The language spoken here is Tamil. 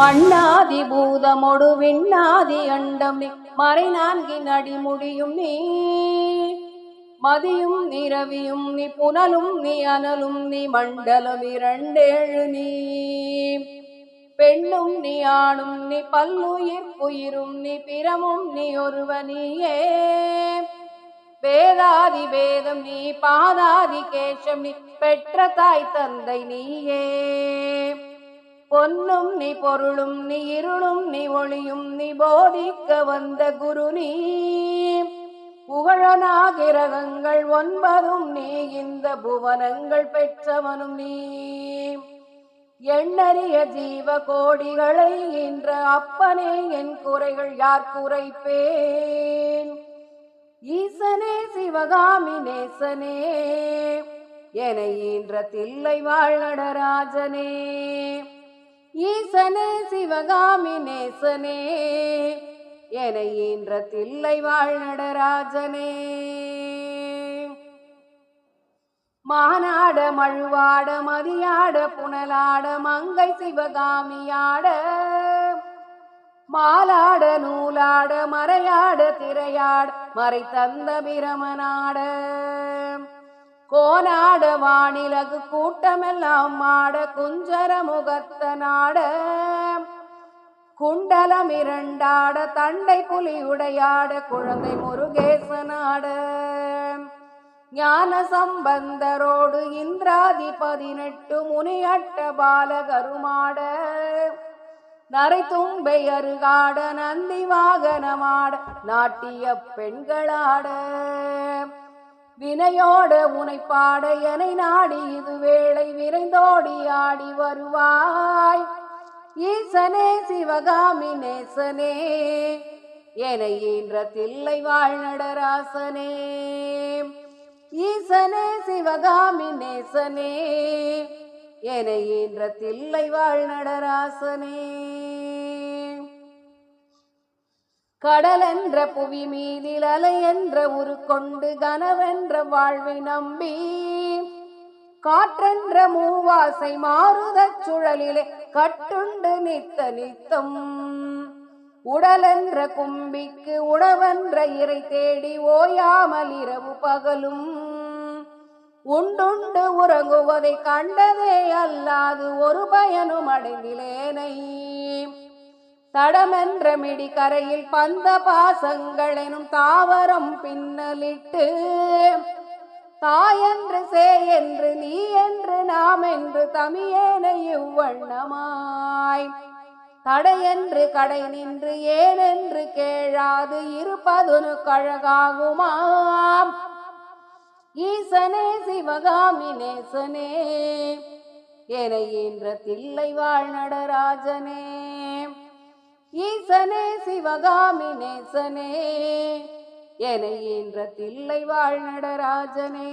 மண்ணாதி பூதமொடு விண்ணாதி அண்டம் நீ மறை நான்கின் அடிமுடியும் நீ மதியும் நீ ரவியும் நீ புனலும் நீ அனலும் நீ மண்டலம் இரண்டேழு நீ பெண்ணும் நீ ஆணும் நீ பல்லுயிர்க்குயிரும் நீ பிறமும் நீ ஒருவனியே வேதாதி வேதம் நீ பாதாதி கேசம் நீ பெற்ற தாய் தந்தை நீயே பொன்னும் நீ பொருளும் நீ இருளும் நீ ஒளியும் நீ போதிக்க வந்த குரு நீ புகழனாகிரகங்கள் 9 நீ இந்த புவனங்கள் பெற்றவனும் நீ எண்ணறிய ஜீவ கோடிகளை இன்ற அப்பனே என் குறைகள் யார் குறைப்பேன் ஈசனே சிவகாமி நேசனே என ஈன்ற தில்லை வாழ் நடராஜனே ஈசனே சிவகாமி நேசனே என ஈன்ற தில்லை வாழ் நடராஜனே மானாட மழுவாட மதியாட புனலாட மங்கை சிவகாமியாட மாலாட நூலாட மறையாட திரையாட மறை தந்த பிரமனாட கோனாட வானிலகு கூட்டமெல்லாம் மாட குஞ்சர முகத்தனாட குண்டலம் இரண்டாட தண்டை புலி உடையாட குழந்தை முருகேசனாட ஞான சம்பந்தரோடு இந்திராதி 18 முனியட்ட பாலகருமாட நரை தும்பை அருகாட நந்தி வாகனமாட நாட்டிய பெண்களாட வினையோட உனைப்பாட எனை நாடி இது வேளை விரைந்தோடி ஆடி வருவாய் ஈசனே சிவகாமி நேசனே என ஈன்ற தில்லை வாழ் நடராசனே ஈசனே சிவகாமி நேசனே என ஈன்ற தில்லை வாழ் நடராசனே கடல் என்ற புவி மீதில் அலை என்ற உரு கொண்டு கனவென்ற வாழ்வை நம்பி காற்றென்ற மூவாசை மாறுதச் சுழலிலே கட்டுண்டு நித்த நித்தம் உடலென்ற கும்பிக்கு உணவென்ற இறை தேடி ஓயாமல் இரவு பகலும் உண்டுண்டு உறங்குவதை கண்டதே அல்லாது ஒரு பயனும் அடைந்திலேனை தடமென்ற மிடி கரையில் பந்த பாசங்களெனும் தாவரம் பின்னலிட்டு தாயென்று சேயென்று நீ என்று நாம் என்று தமியேனை இவ்வண்ணமாய் தடையென்று கடை நின்று ஏனென்று கேளாது இருப்பதுனு கழகாகுமாம் ஈசனே சிவகாமி நேசனே என ஈன்ற தில்லை வாழ் நடராஜனே ஈசனே சிவகாமி நேசனே என ஈன்ற தில்லை வாழ் நடராஜனே